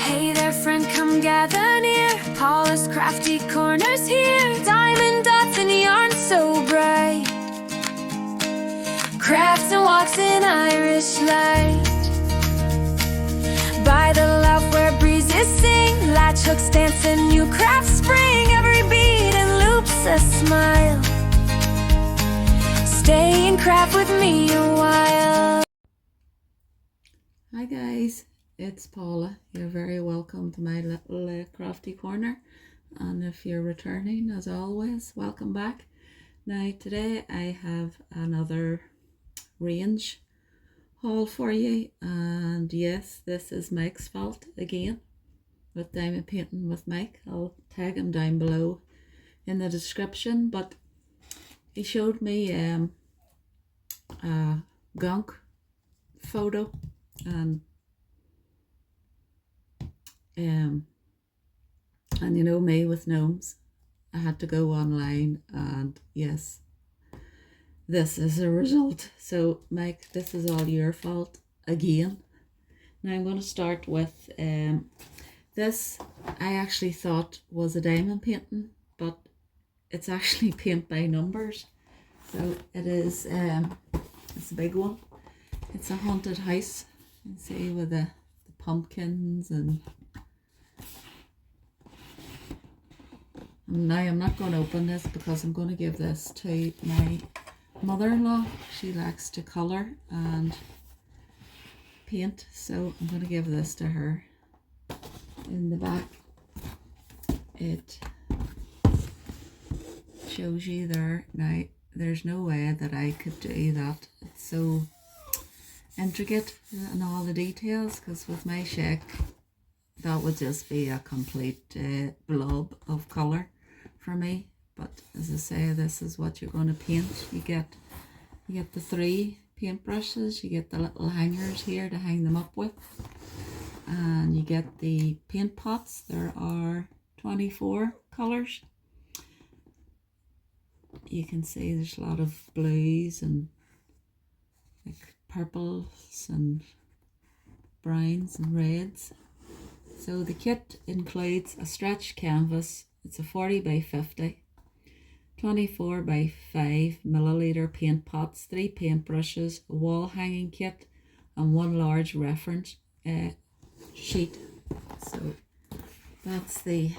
Hey there friend, come gather near. Paula's Crafty Corner's here. Diamond dots and yarn so bright. Crafts and walks in Irish light. By the loud where breezes sing. Latch hooks dance and new crafts spring. Every beat and loop's a smile. Stay and craft with me a while. Hi guys, it's Paula. You're very welcome to my little Crafty Corner, and if you're returning, as always, welcome back. Now today I have another range haul for you, and yes, this is Mike's fault again with diamond painting with Mike. I'll tag him down below in the description, but he showed me a gunk photo, and you know me with gnomes, I had to go online, and yes, this is a result. So Mike, this is all your fault again. Now I'm going to start with this. I actually thought was a diamond painting, but it's actually paint by numbers. So it is it's a big one. It's a haunted house, you can see, with the pumpkins, and now I'm not going to open this because I'm going to give this to my mother-in-law. She likes to colour and paint, so I'm going to give this to her. In the back it shows you there. Now there's no way that I could do that. It's so intricate and all the details, because with my shake that would just be a complete blob of colour for me. But as I say, this is what you're going to paint. You get the 3 paint brushes, you get the little hangers here to hang them up with, and you get the paint pots. There are 24 colours. You can see there's a lot of blues and like purples and browns and reds. So the kit includes a stretch canvas. It's a 40 by 50, 24 by 5 milliliter paint pots, 3 paint brushes, a wall hanging kit, and 1 large reference sheet. So that's the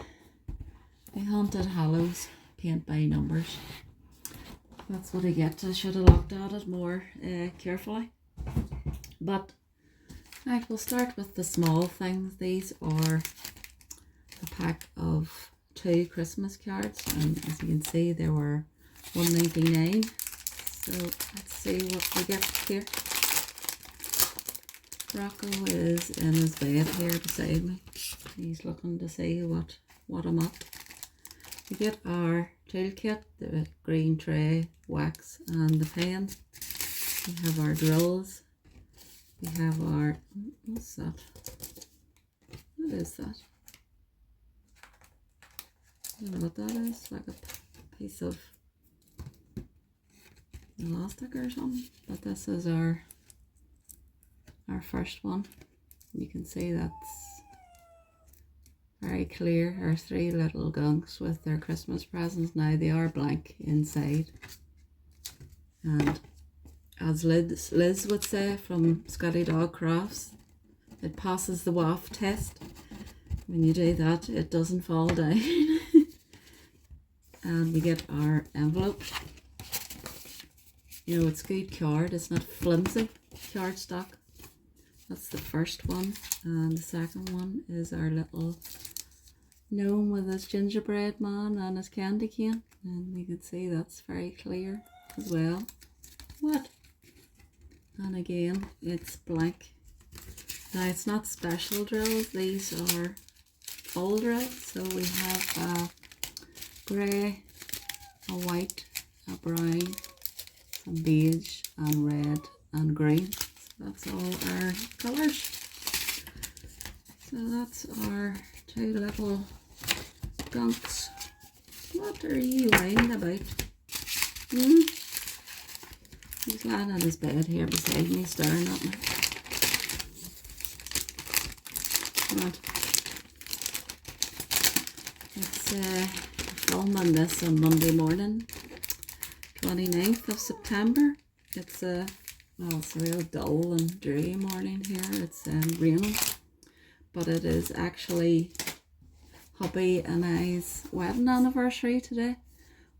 Haunted Hallows paint by numbers. That's what I get. I should have looked at it more carefully. But right, we'll start with the small things. These are a pack of 2 Christmas cards, and as you can see, they were $1.99. So let's see what we get here. Rocco is in his bed here beside me. He's looking to see what I'm up. We get our toolkit, the green tray, wax, and the pen. We have our drills. We have our, what's that? What is that? I don't know what that is. Like a piece of elastic or something. But this is our first one. You can see that's very clear. Our 3 little gunks with their Christmas presents. Now they are blank inside, and as Liz would say from Scotty Dog Crafts, it passes the waft test. When you do that, it doesn't fall down. And we get our envelope. You know, it's good card, it's not flimsy card stock. That's the first one, and the second one is our little gnome with his gingerbread man and his candy cane, and you can see that's very clear as well. What? And again, it's blank. Now it's not special drills, these are full drills. So we have a grey, a white, a brown, some beige and red and green. So that's all our colours. So that's our 2 little gunks. What are you lying about? He's lying on his bed here beside me, staring at me. Right. It's filming this on Monday morning, 29th of September. It's it's a real dull and dreary morning here. It's raining, but it is actually hubby and I's wedding anniversary today.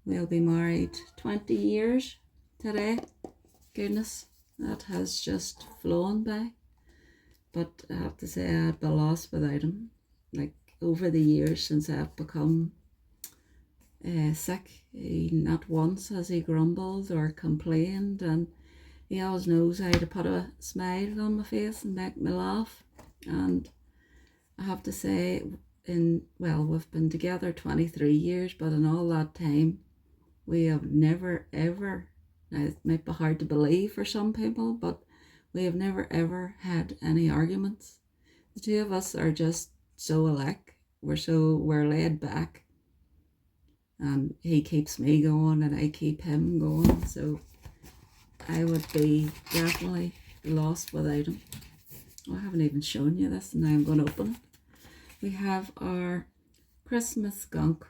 We'll be married 20 years today. Goodness, that has just flown by. But I have to say I'd be lost without him. Like, over the years since I've become sick, not once has he grumbled or complained, and he always knows how to put a smile on my face and make me laugh. And I have to say, we've been together 23 years, but in all that time we have never ever, now it might be hard to believe for some people, but we have never ever had any arguments. The two of us are just so alike. We're laid back, and he keeps me going and I keep him going, so I would be definitely lost without him. I haven't even shown you this, and now I'm going to open it. We have our Christmas skunk.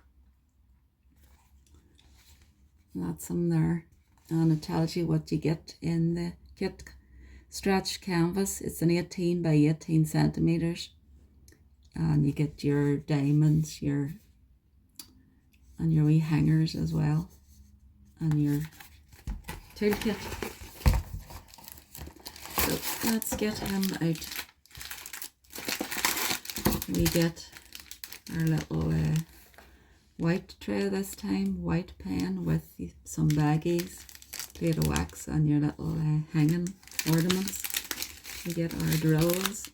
That's him there, and it tells you what you get in the kit. Stretch canvas. It's an 18 by 18 centimeters, and you get your diamonds, and your wee hangers as well, and your toolkit. So let's get him out. We get our little white tray this time, white pen with some baggies, plate of wax, and your little hanging ornaments. We get our drills.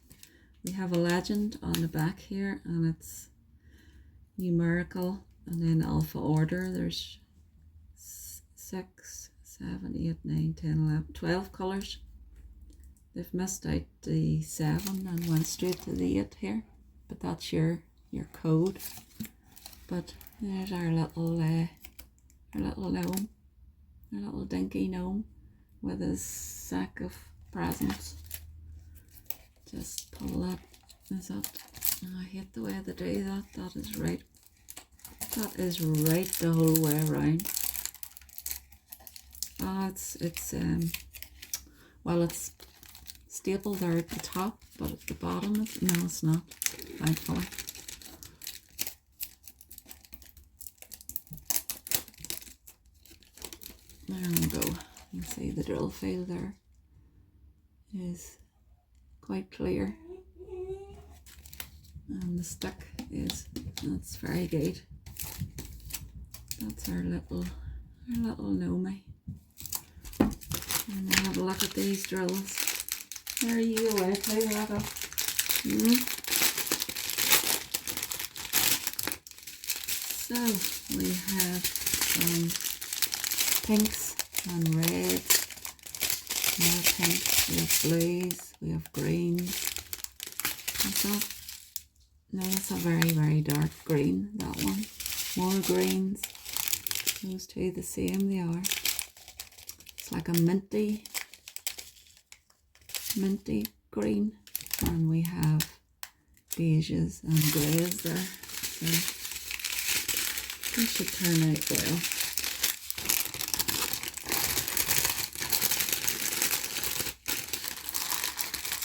We have a legend on the back here, and it's numerical and then alpha order. There's 6, 7, 8, 9, 10, 11, 12 colours. They've missed out the 7 and went straight to the 8 here, but that's your code. But there's our little gnome, our little dinky gnome with his sack of presents. Just pull that. Is that? I hate the way they do that. That is right. That is right the whole way around. It's stapled there at the top, but at the bottom it's not, thankfully. There we go. You can see the drill file there is quite clear, and the stick that's very good. That's our little gnome. And we'll have a look at these drills. There you go, play that up. So we have some pinks and reds. More pinks, we have blues, we have greens. What's that? No, that's a very, very dark green, that one. More greens. Those two the same, they are. It's like a minty green. And we have beiges and greys there. So this should turn out well.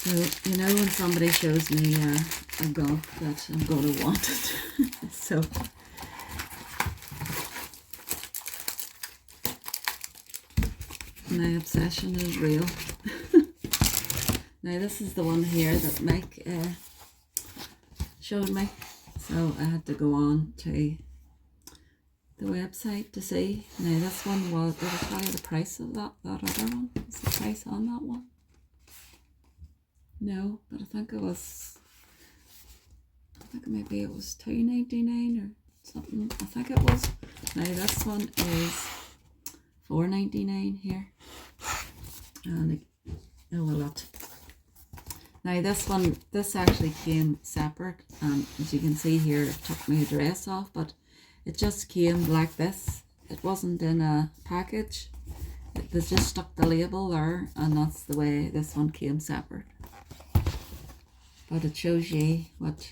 So, you know, when somebody shows me a gunk that I'm going to want it. So, my obsession is real. Now, this is the one here that Mike showed me. So, I had to go on to the website to see. Now, this one was, did I tell you the price of that other one? What's the price on that one? No, but I think maybe it was $2.99 or something. I think it was. Now this one is $4.99 here, and now this actually came separate, and as you can see here, it took my address off, but it just came like this. It wasn't in a package. They just stuck the label there, and that's the way this one came separate. But it shows you what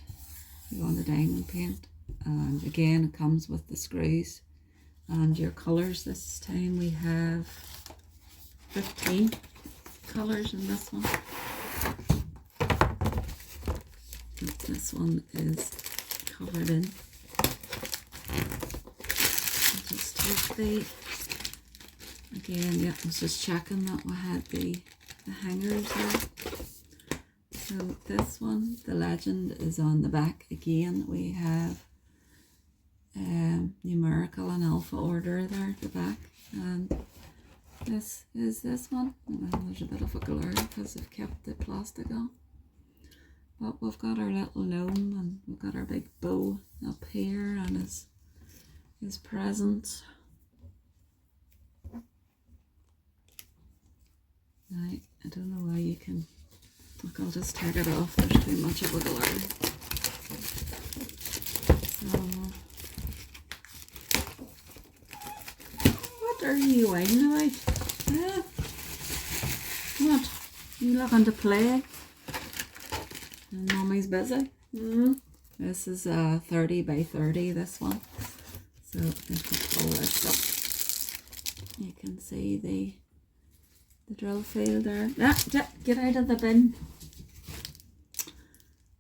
you want the diamond paint, and again it comes with the screws. And your colours, this time we have 15 colours in this one. This one is covered in. I'll just take the, again, yeah, I was just checking that we had the hangers there. So this one, the legend is on the back. Again, we have numerical and alpha order there at the back. And this is this one. Well, there's a bit of a glare because I've kept the plastic on. But we've got our little gnome, and we've got our big bow up here, and his presents. I don't know why you can. Look, I'll just take it off. There's too much of a glare. So, what are you whining about? What? You looking to play? And Mommy's busy. This is 30 by 30, this one. So if we pull this up, you can see the drill field there. Get out of the bin.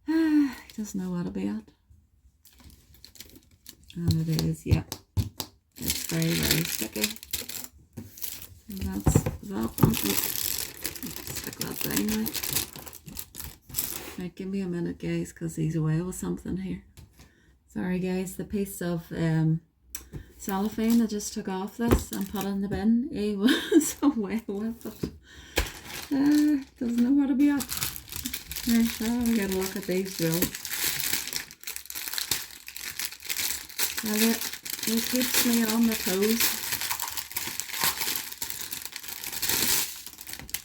He doesn't know what to be at. And it is, yeah. It's very, very sticky. So that's that one. Stick that down now. Right, give me a minute, guys, because he's away with something here. Sorry, guys, the piece of cellophane I just took off this and put in the bin. He was away with it. Doesn't know where to be at. Right, so we got to look at these drills. Well, it keeps me on my toes.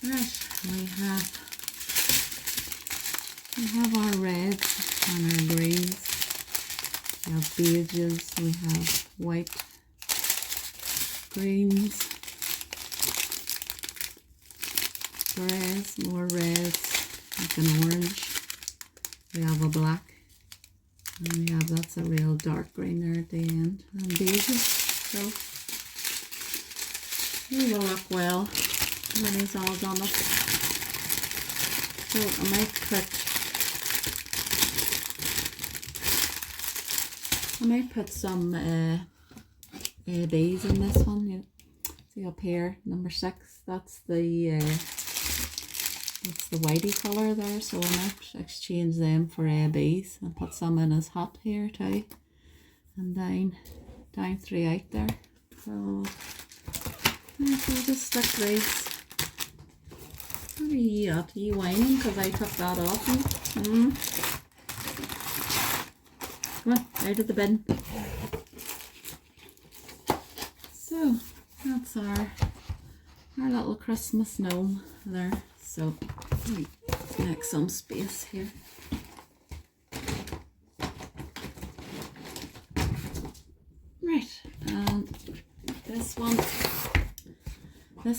Right, we have our reds and our greens. We have beiges, we have white, greens, greys, more reds, like an orange. We have a black, and we have, that's a real dark green there at the end, and beiges. So he will look well when he's all done up. So I might put some bees in this one. You see up here, number 6. That's the whitey colour there. So I might exchange them for bees and put some in his hat here too, and down throughout there. So we'll just stick these. What are you at? Are you whining because I took that off? Come on, out of the bin. So that's our little Christmas gnome there. So make some space here. Right, and this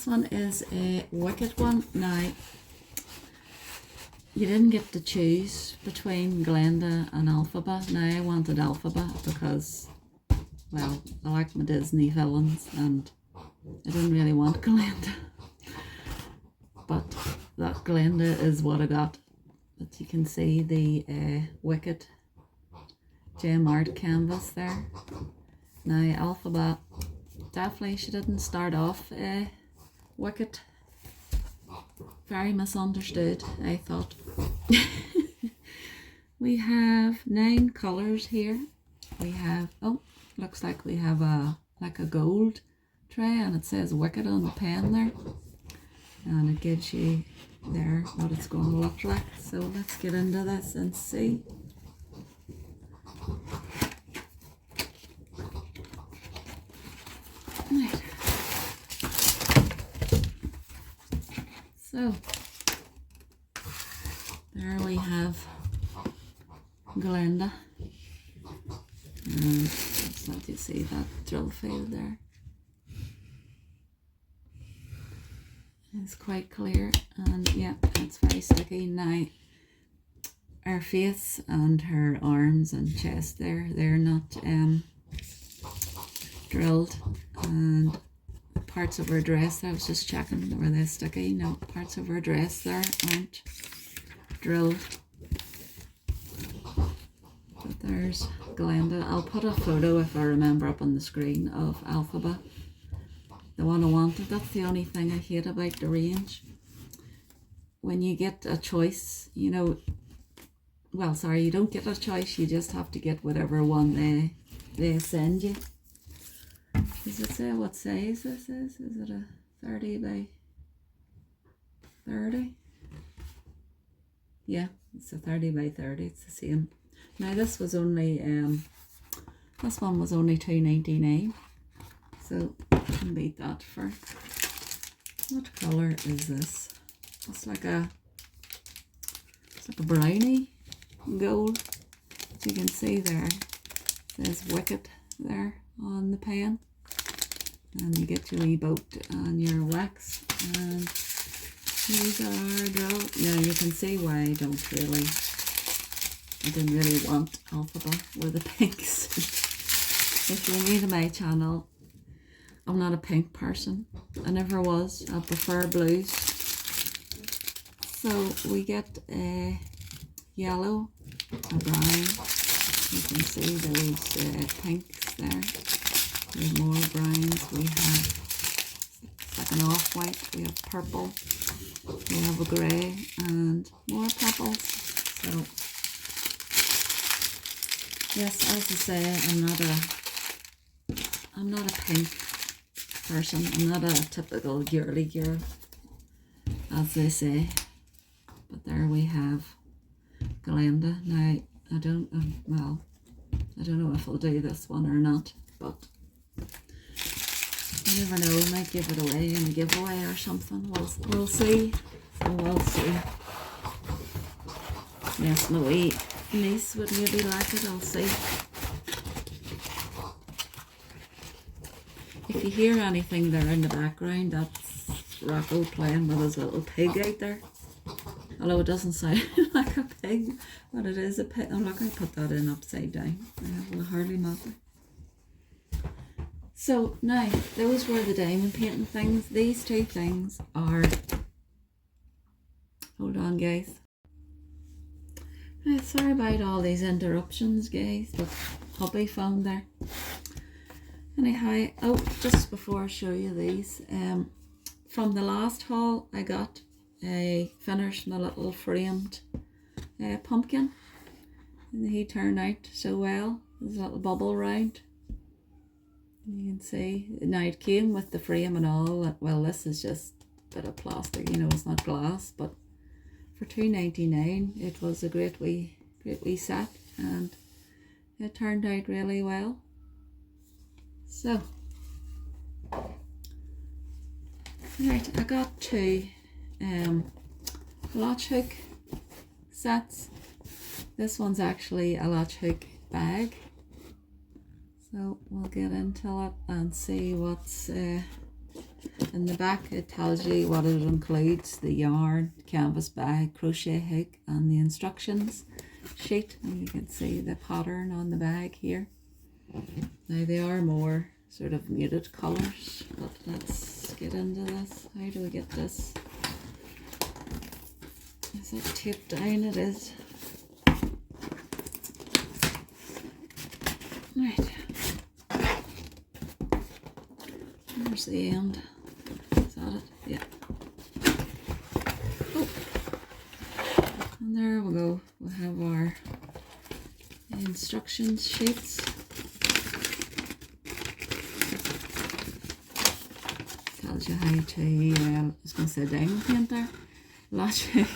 one is a wicked one. Now, you didn't get to choose between Glenda and Alphaba. Now, I wanted Alphaba because, well, I like my Disney villains and I didn't really want Glenda. But that Glenda is what I got. But you can see the wicked gem art canvas there. Now, Alphaba, definitely she didn't start off wicked. Very misunderstood, I thought. We have 9 colours here. We have, oh, looks like we have a gold tray, and it says wicked on the pen there. And it gives you there what it's going to look like. So let's get into this and see. Right. So there we have Glenda, and let's let you see that drill field there. It's quite clear, and yeah, it's very sticky. Now her face and her arms and chest there, they're not drilled, and parts of her dress, I was just checking, were they sticky? No, parts of her dress there aren't drilled. But there's Glenda. I'll put a photo, if I remember, up on the screen of Alphaba, the one I wanted. That's the only thing I hate about the range. When you get a choice, you know, well, sorry, you don't get a choice, you just have to get whatever one they send you. Does it say what size this is? Is it a 30 by 30? Yeah, it's a 30 by 30, it's the same. Now this was only, this one was only $2.99, so you can beat that for, what colour is this? It's like a brownie gold. As you can see there, it says Wicked there on the pen. And you get your wee boat and your wax, and these are our girl. Now you can see why I didn't really want Alphaba with the pinks. If you're new to my channel, I'm not a pink person. I never was. I prefer blues. So we get a yellow, a brown. You can see those pinks there. We have more browns, we have like an off-white, we have purple, we have a grey, and more purples. So, yes, as I say, I'm not a pink person. I'm not a typical girly girl, as they say. But there we have Glenda. Now, I don't know if I'll do this one or not, but you never know, I might give it away in a giveaway or something. We'll see. So we'll see. Yes, my wee niece would maybe like it, I'll see. If you hear anything there in the background, that's Rocco playing with his little pig out there. Although it doesn't sound like a pig, but it is a pig. Oh look, I put that in upside down. It will hardly matter. So now, those were the diamond painting things. These two things are, hold on guys. Sorry about all these interruptions guys, but hubby phone there. Anyhow, oh, just before I show you these, from the last haul I finished my little framed pumpkin, and he turned out so well. There's a little bubble round. You can see, now it came with the frame and all. Well, this is just a bit of plastic, you know, it's not glass, but for $2.99 it was a great wee set, and it turned out really well. So, right, I got two latch hook sets. This one's actually a latch hook bag. So we'll get into it and see what's in the back. It tells you what it includes: the yarn, canvas bag, crochet hook, and the instructions sheet. And you can see the pattern on the bag here. Now they are more sort of muted colours, but let's get into this. How do we get this? Is it taped down? It is. Right. There's the end. Is that it? Yeah. Oh. And there we go. We'll have our instructions sheets. Tells you how to, I was going to say diamond paint there, latch it,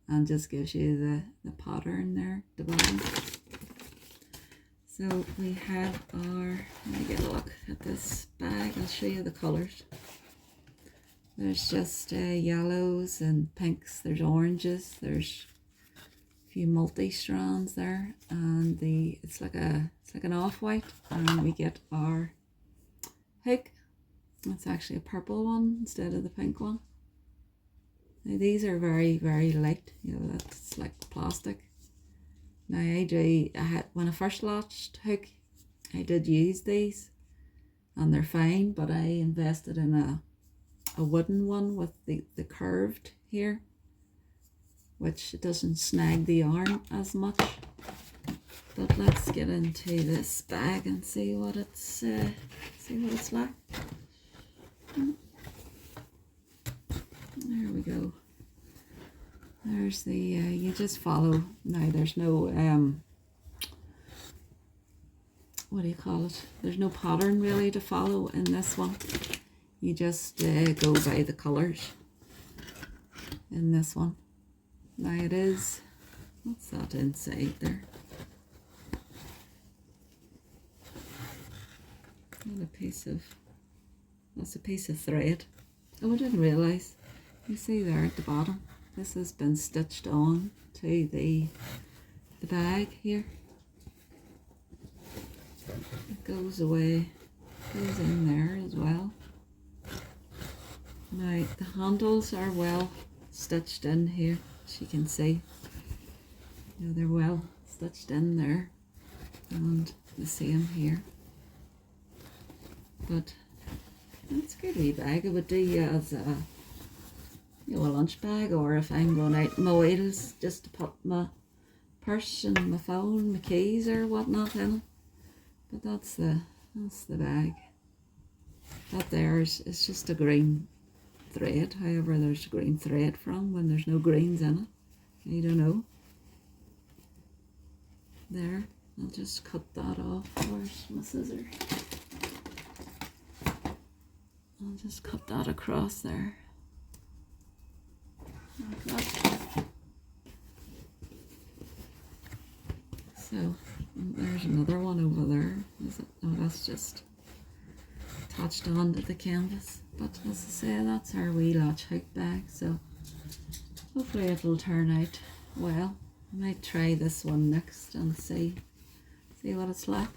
and just gives you the pattern there, the bottom. So we have our, let me get a look at this bag, I'll show you the colours. There's just yellows and pinks, there's oranges, there's a few multi-strands there, and it's like an off-white, and we get our hook. It's actually a purple one instead of the pink one. Now these are very, very light, you know, that's like plastic. Now when I first latched hook, I did use these and they're fine, but I invested in a wooden one with the curved here, which doesn't snag the yarn as much. But let's get into this bag and see what it's like. There we go. There's the you just follow. Now there's no what do you call it? There's no pattern really to follow in this one. You just go by the colours in this one. Now it is, what's that inside there? Not a piece of, that's a piece of thread. Oh, I didn't realise. You see there at the bottom, this has been stitched on to the bag here. It goes away, goes in there as well. Now the handles are well stitched in here, as you can see. You know, they're well stitched in there, and the same here. But it's a good wee bag. I would do as a, you know, a lunch bag, or if I'm going out in my wheels, just to put my purse and my phone, my keys or whatnot in it. But that's the bag. That there is just a green thread. However, there's a green thread from when there's no greens in it. I don't know. There, I'll just cut that off. Where's my scissors? I'll just cut that across there. Like that. So, there's another one over there. Is it? Oh, that's just attached onto the canvas. But as I say, that's our wee Latch hook bag. So, hopefully it'll turn out well. I might try this one next and see what it's like.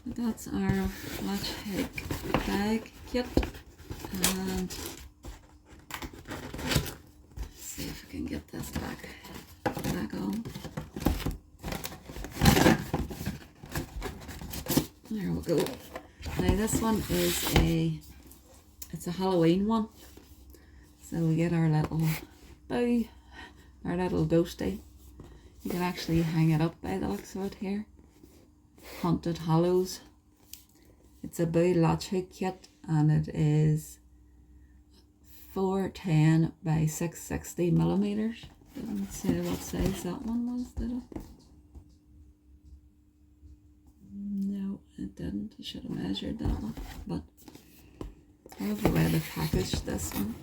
But that's our Latch hook bag kit. And let's see if I can get this back on. There we go. Now this one is it's a Halloween one. So we get our little bow, our little ghosty. You can actually hang it up by the looks of it here. Haunted Hollows. It's a bow latch hook kit, and it is 410 by 660 millimeters. Didn't say what size that one was, did it? No, it didn't. I should have measured that one. But I love the way they packaged this one.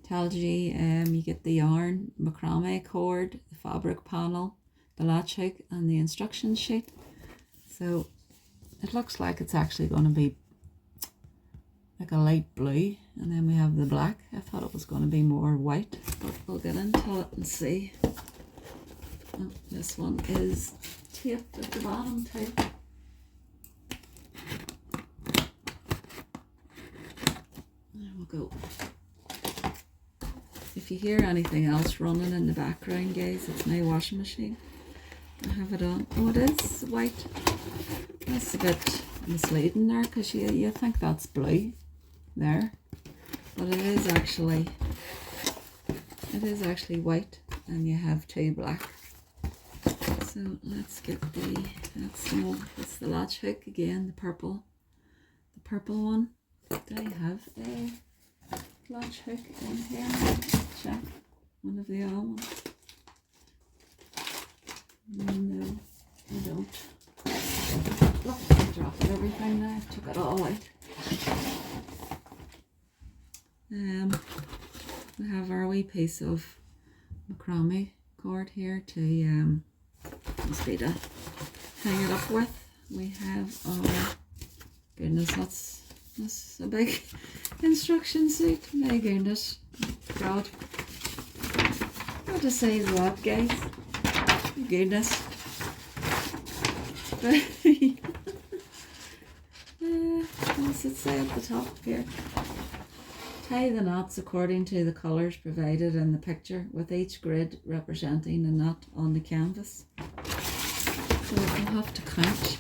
Tells you you get the yarn, macrame cord, the fabric panel, the latch hook, and the instruction sheet. So it looks like it's actually going to be like a light blue, and then we have the black. I thought it was going to be more white, but we'll get into it and see. Oh, this one is taped at the bottom too. There we go. If you hear anything else running in the background, guys, it's my washing machine. I have it on. Oh, it is white. That's a bit misleading there, because you think that's blue there, but it is actually white, and you have two black. So let's get it's the latch hook again, the purple one. Do I have a latch hook in here? Check one of the other ones. No, I don't. Look, I dropped everything now. I took it all out. We have our wee piece of macrame cord here to must be to hang it up with. We have our, goodness, that's a big instruction sheet. My goodness, God, what to say to that, guys? Goodness. What's it say at the top here? tie the knots according to the colours provided in the picture, with each grid representing a knot on the canvas. So we'll have to count.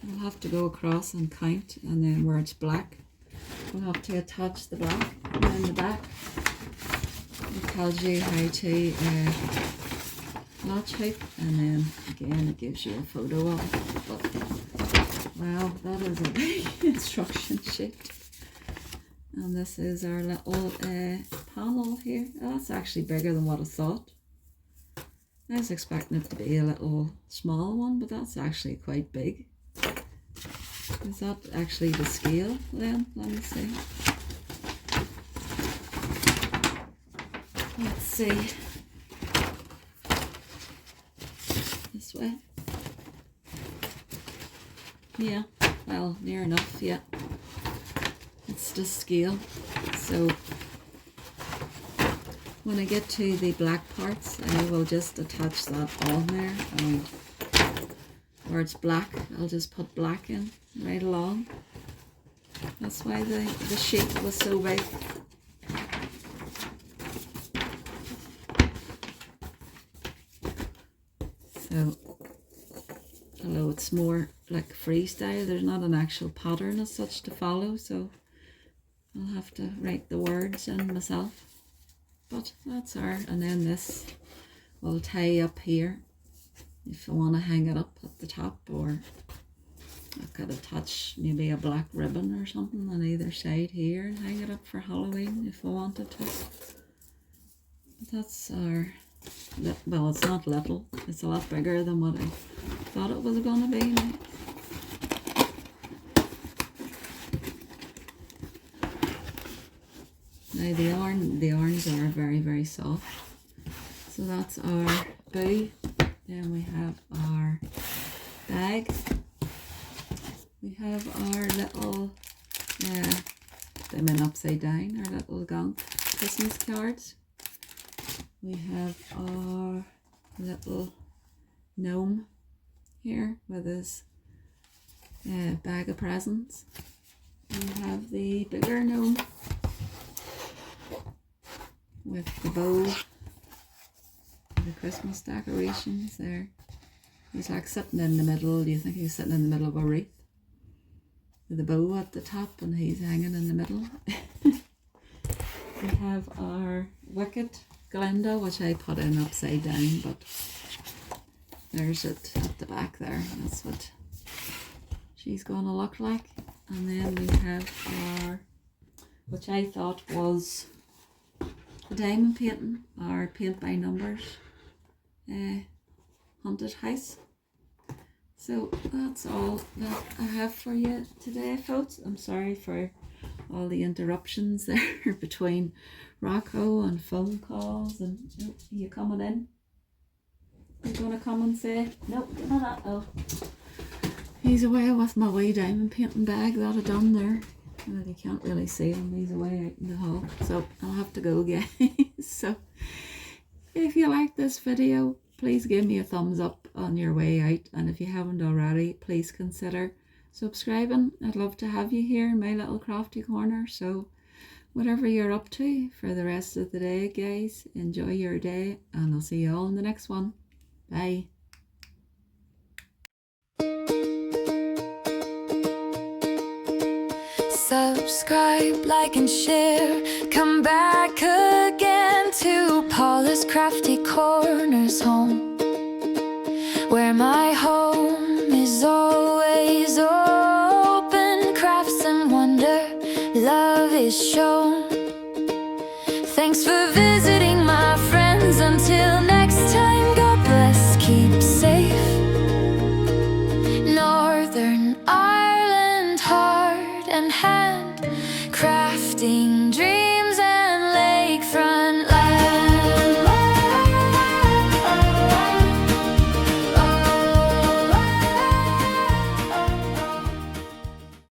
We'll have to go across and count, and then where it's black, we'll have to attach the black. And then the back, it tells you how to latch hoop, and then again it gives you a photo of it. But wow, that is a big instruction sheet. And this is our little panel here. Oh, that's actually bigger than what I thought. I was expecting it to be a little small one, but that's actually quite big. Is that actually the scale then? Let me see. Let's see. This way. Yeah, well, near enough, yeah. It's the scale. So when I get to the black parts, I will just attach that on there, and where it's black, I'll just put black in right along. That's why the sheet was so big. So, although it's more like freestyle, there's not an actual pattern as such to follow, so I'll have to write the words in myself. But that's our, and then this will tie up here if I want to hang it up at the top, or I could attach maybe a black ribbon or something on either side here and hang it up for Halloween if I wanted to. But that's our, well, it's not little, it's a lot bigger than what I thought it was going to be now. Now the yarns are very, very soft. So that's our bow. Then we have our bag. We have our little, them in upside down, our little gunk Christmas cards. We have our little gnome here with his bag of presents. We have the bigger gnome with the bow, the Christmas decorations there. He's like sitting in the middle. Do you think he's sitting in the middle of a wreath with the bow at the top and he's hanging in the middle? We have our wicked Glenda, which I put in upside down, but there's it at the back there. That's what she's going to look like. And then we have our, which I thought was the diamond painting, our paint by numbers haunted house. So that's all that I have for you today, folks. I'm sorry for all the interruptions there between Rocco and phone calls. And oh, are you coming in? You gonna come and say nope, not oh. He's away with my wee diamond painting bag that I done there. Well, you can't really see him, he's away out in the hall, so I'll have to go, guys. So if you like this video, please give me a thumbs up on your way out, and if you haven't already, please consider subscribing. I'd love to have you here in my little crafty corner. So whatever you're up to for the rest of the day, guys, enjoy your day, and I'll see you all in the next one. Bye. Subscribe, like and share. Come back again to Paula's Crafty Corner's home, where my home is always open. Crafts and wonder, love is shown. Thanks for visiting.